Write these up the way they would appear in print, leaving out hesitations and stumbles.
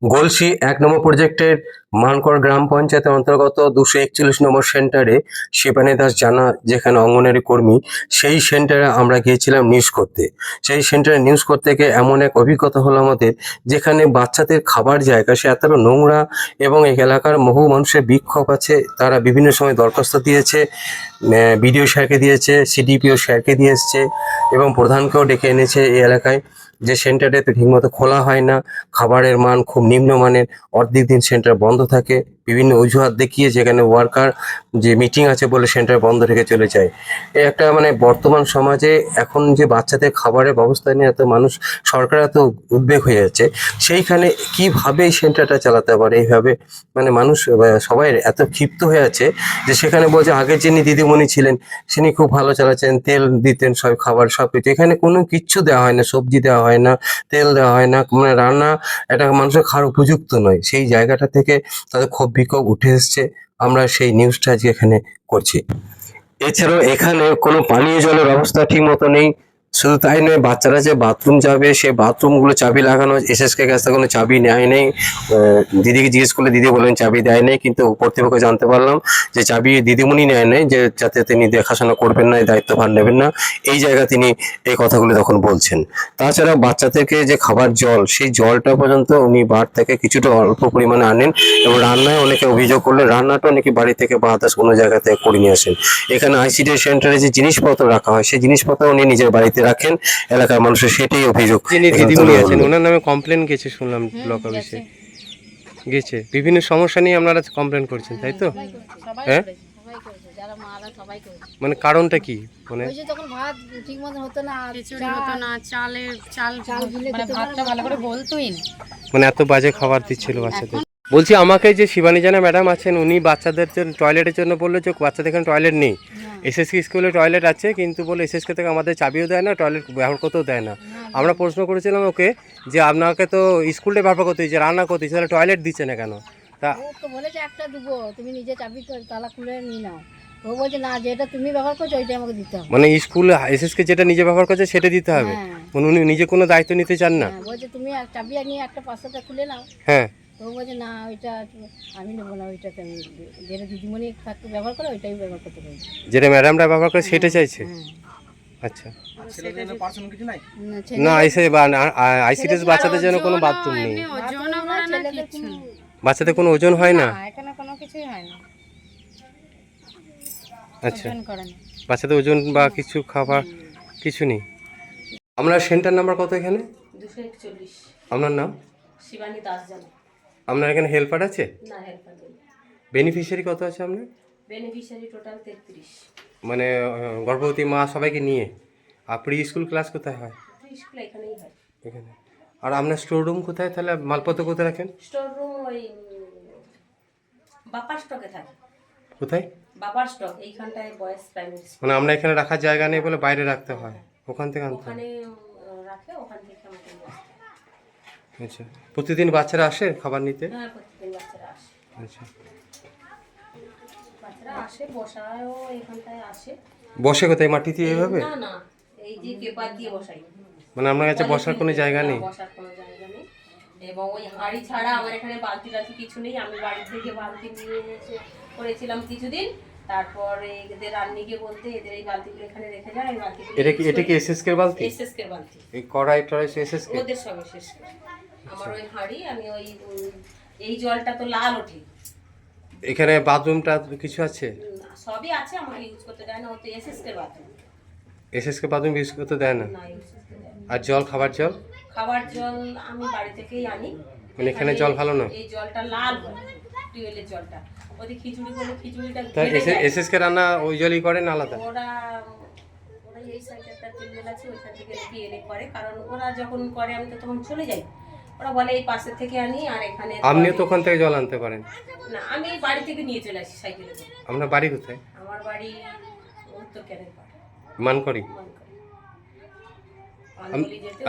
গলসি ১ নম্বর প্রজেক্টের মানকড় গ্রাম পঞ্চায়েতের অন্তর্গত ২৪১ নম্বর সেন্টারে শিবানী দাস জানা যেখানে অঙ্গনারী কর্মী, সেই সেন্টারে আমরা গিয়েছিলাম নিউজ করতে। সেই সেন্টারে নিউজ করতে গিয়ে এমন এক অভিজ্ঞতা হলো আমাদের, যেখানে বাচ্চাদের খাবার জায়গা সে এতটা নোংরা এবং এই এলাকার বহু মানুষের বিক্ষোভ আছে। তারা বিভিন্ন সময় দরখাস্ত দিয়েছে, বিডিও স্যারকে দিয়েছে, সিডিপিও স্যারকে দিয়ে এসছে এবং প্রধানকেও ডেকে এনেছে এই এলাকায়, যে সেন্টারটাতে ঠিকমতো খোলা হয় না, খাবারের মান খুব নিম্নমানের, অর্ধেক দিন সেন্টার বন্ধ থাকে বিভিন্ন অজুহাত দেখিয়ে, যেখানে ওয়ার্কার যে মিটিং আছে বলে সেন্টার বন্ধ রেখে চলে যায়। এই একটা মানে বর্তমান সমাজে এখন যে বাচ্চাদের খাবারের ব্যবস্থা নিয়ে এত মানুষ, সরকার এত উদ্বেগ হয়ে যাচ্ছে, সেইখানে কিভাবে এই সেন্টারটা চালাতে পারে এইভাবে মানে মানুষ সবাই এত ক্ষিপ্ত হয়ে আছে যে সেখানে বলছে আগের যিনি দিদিমণি ছিলেন তিনি খুব ভালো চালাচ্ছেন, তেল দিতেন সব খাবার সব কিছু, এখানে কোনো কিচ্ছু দেওয়া হয় না, সবজি দেওয়া হয় না, তেল দেওয়া হয় না, মানে রান্না এটা মানুষের খাওয়ার উপযুক্ত নয়। সেই জায়গাটা থেকে তাদের ক্ষোভ বিক্ষোভ উঠে এসছে, আমরা সেই নিউজটা আজকে এখানে করছি। এছাড়াও এখানে কোনো পানীয় জলের ব্যবস্থা ঠিক মতো নেই। শুধু তাই নয়, বাচ্চারা যে বাথরুম যাবে সে বাথরুমগুলো চাবি লাগানো, এসএসকে কাছ থেকে কোনো চাবি নেয় নেই। দিদিকে জিজ্ঞেস করলে দিদি বলেন চাবি দেয় নেই, কিন্তু কর্তৃপক্ষ জানতে পারলাম যে চাবি দিদিমণি নেয় নেই, যে যাতে তিনি দেখাশোনা করবেন না, দায়িত্বভার নেবেন না, এই জায়গায় তিনি এই কথাগুলো তখন বলছেন। তাছাড়া বাচ্চাদেরকে যে খাবার জল, সেই জলটা পর্যন্ত উনি বার থেকে কিছুটা অল্প পরিমাণে আনেন, এবং রান্নায় অনেকে অভিযোগ করলে রান্নাটা অনেকে বাড়ি থেকে বা আদার্স কোনো জায়গা থেকে করে নিয়ে আসেন। এখানে আইসিডি সেন্টারে যে জিনিসপত্র রাখা হয় সেই জিনিসপত্র উনি নিজের বাড়িতে রাখেন, এলাকার মানুষের সেটাই অভিযোগ। যিনি দিদিমণি আছেন ওনার নামে কমপ্লেন গেছে শুনলাম ব্লক অফিসে গেছে, বিভিন্ন সমস্যা নিয়ে আপনারা কমপ্লেন করছেন, তাই তো? হ্যাঁ, মানে কারণটা কি? মানে তখন ভাত ঠিক মতো হতো না, খিচুড়ি হতো না, চাল মানে ভাতটা ভালো করে বলতোই না, মানে এত বাজে খাবার দিচ্ছিল বাচ্চাদের। বলছি, আমাকে যে শিবানী জানা ম্যাডাম আছেন উনি বাচ্চাদের জন্য টয়লেটের জন্য বললো যে বাচ্চাদের এখানে টয়লেট নেই। এসএসকে স্কুলে টয়লেট আছে, কিন্তু বলে এসএসকে থেকে আমাদের চাবিও দেয় না, টয়লেট ব্যবহার করতেও দেয় না। আমরা প্রশ্ন করেছিলাম ওকে যে আপনাকে তো স্কুলটা ব্যবহার করতে দিচ্ছে, রান্না করতে দিচ্ছে, তাহলে টয়লেট দিচ্ছে না কেন? তা ও তো বলেছে একটা দেবো, তুমি নিজে চাবি তালা খুলে নিয়ে নাও। ও বলছে না, যেটা তুমি ব্যবহার করছো ওইটাই আমাকে দিতে হবে। মানে স্কুল এসএসকে যেটা নিজে ব্যবহার করছে সেটা দিতে হবে, মানে উনি নিজে কোনো দায়িত্ব নিতে চান না। বলছে তুমি চাবি নিয়ে একটা পাঁচশোটা খুলে নাও। হ্যাঁ, তো ও বলছে না, ওইটা আমি নেবো না, ওইটাকে আমি যেটা দিদিমণি থাকতে ব্যবহার করে ওইটাই ব্যবহার করতে বলছি। যেটা ম্যাডামরা ব্যবহার করে সেটা চাইছে। আচ্ছা, না এসে আইসিডিএস বাচ্চাদের জন্য কোনো বাথরুম নেই, বাচ্চাদের কোনো ওজন হয় না এখানে কোনো কিছুই হয় না। আচ্ছা, বাচ্চাদের ওজন বা কিছু খাবার কিছু নেই। আমরা সেন্টার নাম্বার কত এখানে? 241। আপনার নাম? শিবানী দাস জানা। আপনার এখানে হেল্পার আছে? না, হেল্পার নেই। বেনিফিশিয়ারি কত আছে আপনার? Beneficiary total 33। মানে গর্ভবতী মা সবাইকে নিয়ে। আর প্রি স্কুল ক্লাস কোথায় হয়? স্কুল এখানেই হয়। এখানে। আর আপনার স্টোর রুম কোথায়, তাহলে মালপত্র কোথায় রাখেন? স্টোর রুম ওই বাপার স্টকে থাকে। কোথায়? বাপার স্টক, এইখানটায় বয়েজ প্রাইমারি স্কুল। মানে আমরা এখানে রাখার জায়গা নেই বলে বাইরে রাখতে হয়, ওখান থেকে আনতে হয়। ওখানে রাখে, ওখান থেকে আমাকে নিয়ে আসতে হয়। আচ্ছা, প্রতিদিন বাচ্চারা আসে খাবার নিতে? হ্যাঁ, প্রতিদিন বাচ্চারা আসে। আচ্ছা, বাচ্চারা আসে, বসায়ও এখানটায় আসে। বসে কোথায়, মাটিতে এইভাবে? না না, এই যে পেপার দিয়ে বসাই। মানে আপনার কাছে বসার কোনো জায়গা নেই? বসার কোনো জায়গা নেই। এবং ওই হাঁড়ি ছাড়া আমার এখানে বালতি টালতি কিছু নেই। আমি বাড়ি থেকে বালতি নিয়ে এসে করেছিলাম কিছুদিন, তারপরে এদের রান্নিকে বলতে এদের এই বালতিগুলো এখানে রেখে যায়। এই বালতিগুলো এটা কি এসএসকে বালতি? এসএসকে বালতি, এই কড়াই টড়াই এসএসকে ওদের সঙ্গে শেষ করে। আমার ওই হাঁড়ি, আমি ওই এই জলটা তো লাল ওঠে। এখানে বাথরুমটা কিছু আছে? সবই আছে, আমার ইউজ করতে দেয় না, ও তো SSK bathroom. SSK bathroom use করতে দেয় না? না, ইউজ করতে দেয় না। আর জল, খাবার জল? খাবার জল আমি বাড়ি থেকেই আনি। মানে এখানে জল ভালো না? এই জলটা লাল হয়, টিউবওয়েলের জলটা। ওদের খিচুড়ি করলে খিচুড়িটা তা এসএসকে রান্না ওই জলই করেন আলাদা? ওরা এই সাইডে একটা টিউবওয়েল আছে, ওইখান থেকে নাকি এনে করে, কারণ ওরা যখন করে আমি তো তখন চলে যাই। ওরা বলে এই পাশের থেকে আনি, আর এখানে আপনিও তো ওখান থেকে জল আনতে পারেন না, আমি এই বাড়ি থেকে নিয়ে চলে আসি সাইকেলে করে। আপনার বাড়ি কোথায়? আমার বাড়ি উত্তর ক্যারের পাড়, মানকড়ি।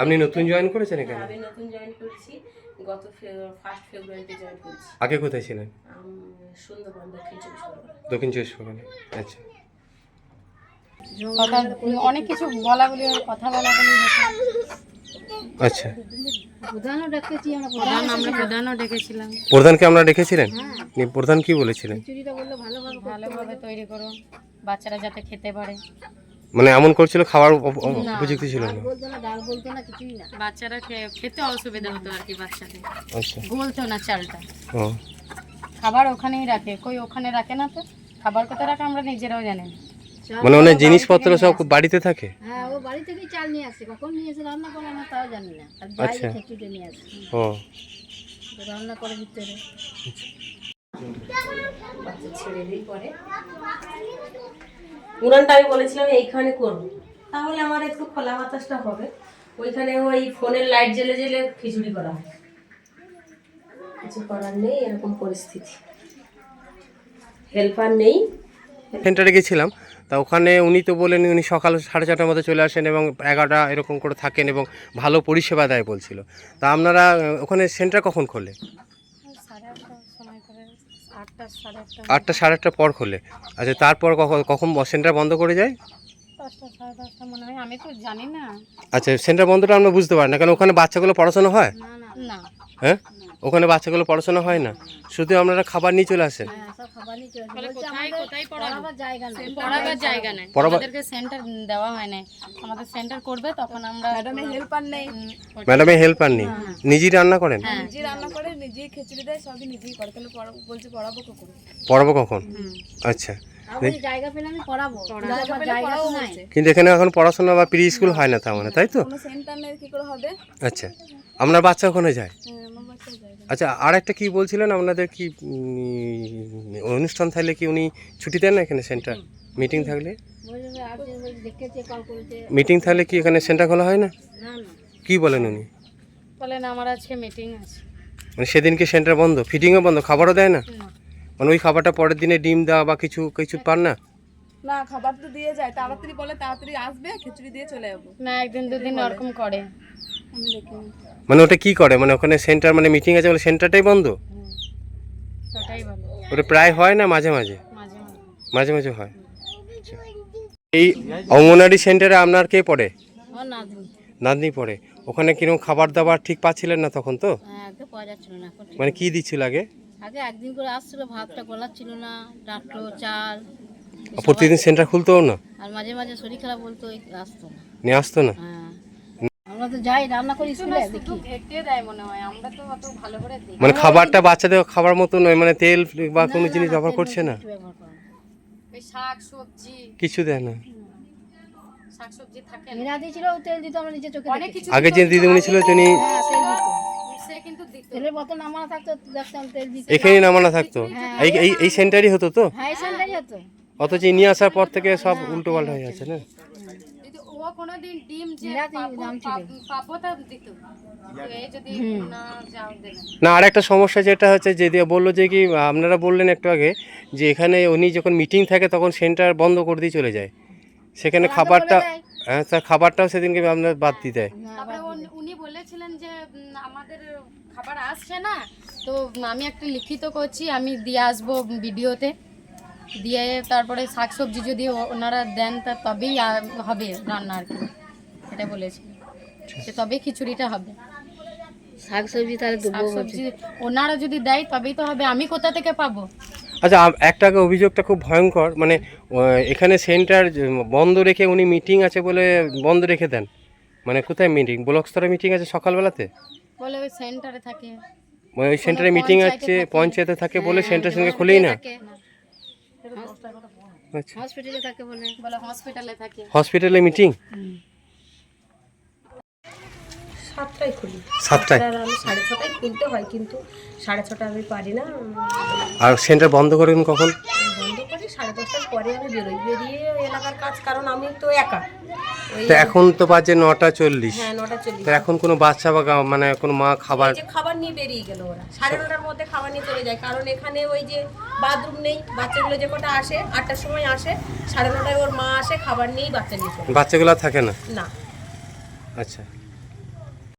আপনি নতুন জয়েন করেছেন এখানে? আমি নতুন জয়েন করেছি, গত 1 ফেব্রুয়ারিতে জয়েন করেছি। আগে কোথায় ছিলেন? সুন্দরবন, দক্ষিণ 24 পরগনা। আচ্ছা, কথা অনেক কিছু বলা বলি, কথা বলা বলি আচ্ছা, প্রধানও ডেকেছি আমরা, প্রধান আমরা প্রধানও ডেকেছিলাম, প্রধানকে আমরা ডেকেছিলেন? প্রধান কি বলেছিলেন? খিচুড়িটা বললো ভালোভাবে ভালোভাবে তৈরি করো, বাচ্চারা যাতে খেতে পারে। মানে এমন করছিল খাবার উপযুক্ত ছিল না? বলতো না, ডাল বলতো না, কিছুই না। বাচ্চারা খেতে অসুবিধা হতো আর কি, বাচ্চাদের আচ্ছা, গলতো না চালটা। ও খাবার ওখানেই রাখে, কই ওখানে রাখে না তো, খাবার কোথায় রাখে আমরা নিজেরাও জানি না। মানে অনেক জিনিসপত্র সব বাড়িতে থাকে? হ্যাঁ, ও বাড়ি থেকেই চাল নিয়ে আসে, কখন নিয়ে এসে রান্না করে আমরা তাও জানি না, আর যাই আচ্ছা। খিচুড়ি নিয়ে আসে, ও তো রান্না করে ভিতরে। ছেড়ে দিই পরে। উনানটা আমি বলেছিলাম এইখানে করবো, তাহলে আমার একটু খোলা বাতাসটা হবে। ওইখানে ওই ফোনের লাইট জ্বেলে জ্বেলে খিচুড়ি করা হয়, কিছু করার নেই, এরকম পরিস্থিতি, হেল্পার নেই। সেন্টারে গেছিলাম, তা ওখানে উনি তো বলেন উনি সকাল 4:30টার মধ্যে চলে আসেন এবং 11টা এরকম করে থাকেন এবং ভালো পরিষেবা দেয় বলছিল। তা আপনারা ওখানে সেন্টার কখন খোলে? 8:30 সময় করে, 8টা 8:30, 8টা 8:30 পর খোলে। আচ্ছা, তারপর কখন সেন্টার বন্ধ করে যায়? 10টা 10:30 মনে হয়, আমি তো জানি না। আচ্ছা, সেন্টার বন্ধটা আমরা বুঝতে পারি না, কারণ ওখানে বাচ্চাগুলো পড়াশোনা হয়? না না, না, হ্যাঁ, ওখানে বাচ্চাগুলো পড়াশোনা হয় না, শুধু আপনারা খাবার নিয়ে চলে আসেন? হ্যাঁ, সব খাবার নিয়ে চলে আসে। তাহলে বলছে কোথায় আমাদের কোথায় পড়াবো? পড়াবার জায়গা নেই। পড়াবার জায়গা নেই, পড়াবার- আমাদেরকে সেন্টার দেওয়া হয় না। আমাদের সেন্টার করবে তখন আমরা, ম্যাডামের হেল্পার নেই, ম্যাডামে হেল্পার নেই, নিজেই রান্না করেন? হ্যাঁ, নিজে রান্না করে, নিজেই খিচুড়ি দেয়, সবই নিজেই করে। তাহলে বলছে পড়াবো কখন? পড়াবো কখন? আচ্ছা, আমি বলছি, জায়গা পেলে আমি পড়াবো, কিন্তু আমার জায়গা তো নাই। কিন্তু এখানে এখন পড়াশোনা বা প্রি স্কুল হয় না তার মানে, তাই তো? কোনো সেন্টার নেই, কি করে হবে? আচ্ছা, আপনার বাচ্চা ওখানে যায়? হ্যাঁ, আমার বাচ্চা যায় না। আচ্ছা, আর একটা কি বলছিলেন আপনাদের কি অনুষ্ঠান থাকলে কি উনি ছুটি দেন না এখানে সেন্টার? মিটিং থাকলে? বলছে আর যে বলছে দেখেছে, কল করেছে। মিটিং থাকলে কি এখানে সেন্টার খোলা হয় না? না না, কি বলেন উনি? বলেন আমার আজকে মিটিং আছে। মানে সেদিনকে সেন্টার বন্ধ, ফিটিংও বন্ধ, খাবারও দেয় না? না, মানে ওই খাবারটা পরের দিনে ডিম দেওয়া বা কিছু কিছু পান না? না, খাবার তো দিয়ে যায়, তাড়াতাড়ি বলে তাড়াতাড়ি আসবে, খিচুড়ি দিয়ে চলে যাবো। না, একদিন দুদিন ওরকম করে। আমি দেখিনি। মানে ওটা কি করে, মানে ওখানে সেন্টার মানে মিটিং আছে বলে সেন্টারটাই বন্ধ? ওটাই ভালো, ওটা প্রায় হয় না মাঝে মাঝে? মাঝে মাঝে। মাঝে মাঝে হয়। এই অঙ্গনারী সেন্টারে আপনার কে পড়ে? আমার নাতনি। নাতনি পড়ে। ওখানে কিরকম খাবার দাবার ঠিক পাচ্ছিলেন না তখন তো? হ্যাঁ, আগে পাওয়া যাচ্ছিল না, এখন ঠিক মানে কি দিচ্ছিল আগে? আগে একদিন করে আসছিল, ভাতটা গলাচ্ছিল না, ডাঁটলো চাল, প্রতিদিন সেন্টার খুলতেও না? আর মাঝে মাঝে শরীর খারাপ বলতো, ওই আসতো না। নিয়ে আসতো না? হ্যাঁ, আমরা তো যাই রান্না করি স্কুলে, দেখি। ঘেটে দেয় মনে হয়, আমরা তো অত ভালো করে দেখি। মানে খাবারটা বাচ্চাদের খাবার মতো নয়, মানে তেল বা কোনো জিনিস ব্যবহার করছে না? কিছু ব্যবহার করে না। ওই শাক সবজি, কিছু দেয় না? শাক সবজি থাকে না। মিনা দিয়েছিল, ও তেল দিত, আমরা নিজে চোখে অনেক দেখেছি। কিছু আগে যে দিদিমণি ছিল তিনি হ্যাঁ, তেল দিত। সে কিন্তু দিত। তেলের বোতল নামানো থাকতো, দেখতাম তেল দিত। এখানেই নামানো থাকতো? এই এই এই সেন্টারই হতো তো? হ্যাঁ, এই সেন্টারই হতো। অথচ নিয়ে আসার পর থেকে সব উল্টো পাল্টা হয়ে যাচ্ছে না? যদি ও কোনোদিন ডিম যে বিরাট দাম ছিল। পাবো তা দিত, এই যদি না যাও দেবে না। না, আর একটা সমস্যা যেটা হচ্ছে, যে দিয়ে বললো যে কি আপনারা বললেন একটু আগে যে এখানে উনি যখন মিটিং থাকে তখন সেন্টার বন্ধ করে দিয়ে চলে যায়, সেখানে খাবারটা, হ্যাঁ স্যার, খাবারটাও সেদিনকে আপনার বাদ দিয়ে দেয়। তারপরে উনি বলেছিলেন যে আমাদের খাবার আসছে না, তো আমি একটা লিখিত করছি, আমি দিয়ে আসবো ভিডিওতে, দিয়ে তারপরে শাকসবজি যদি ওনারা দেন তা তবেই হবে রান্না আর কি, এটা বলেছি, যে তবেই খিচুড়িটা হবে। শাক সবজি তাহলে দেবো। শাকসবজি ওনারা যদি দেয় তবেই তো হবে, আমি কোথা থেকে পাবো? আচ্ছা, একটা অভিযোগটা খুব ভয়ঙ্কর, মানে এখানে সেন্টার বন্ধ রেখে উনি মিটিং আছে বলে বন্ধ রেখে দেন। মানে কোথায় মিটিং? ব্লক স্তরে মিটিং আছে সকালবেলাতে? বলে ওই সেন্টারে থাকে। মানে ওই সেন্টারে মিটিং আছে, পঞ্চায়েতে থাকে বলে সেন্টার সঙ্গে খুলেই না? আচ্ছা, হসপিটালে থাকে বলে। বলে হসপিটালে থাকে। হসপিটালে মিটিং 7টায় খুলি। 7টায়? আর আমি 6:30টায় খুলতে হয়, কিন্তু 6:30 আমি পারি না, আর সেন্টার বন্ধ করেন কখন? বন্ধ করি 10:30টার পরে আমি বেরোই, বেরিয়ে এলাকার কাজ, কারণ আমি তো একা। ওই তো এখন তো বাজে 9:40। হ্যাঁ, 9:40। তো এখন কোনো বাচ্চা বা মানে কোনো মা খাবার? এই যে খাবার নিয়ে বেরিয়ে গেল ওরা, 9:30টার মধ্যে খাবার নিয়ে চলে যায়, কারণ এখানে ওই যে বাথরুম নেই, বাচ্চাগুলো যে কটা আসে 8টার সময় আসে, 9:30টায় ওর মা আসে, খাবার নিয়েই বাচ্চা নিয়ে চলে যায়। বাচ্চাগুলো থাকে না? না, আচ্ছা,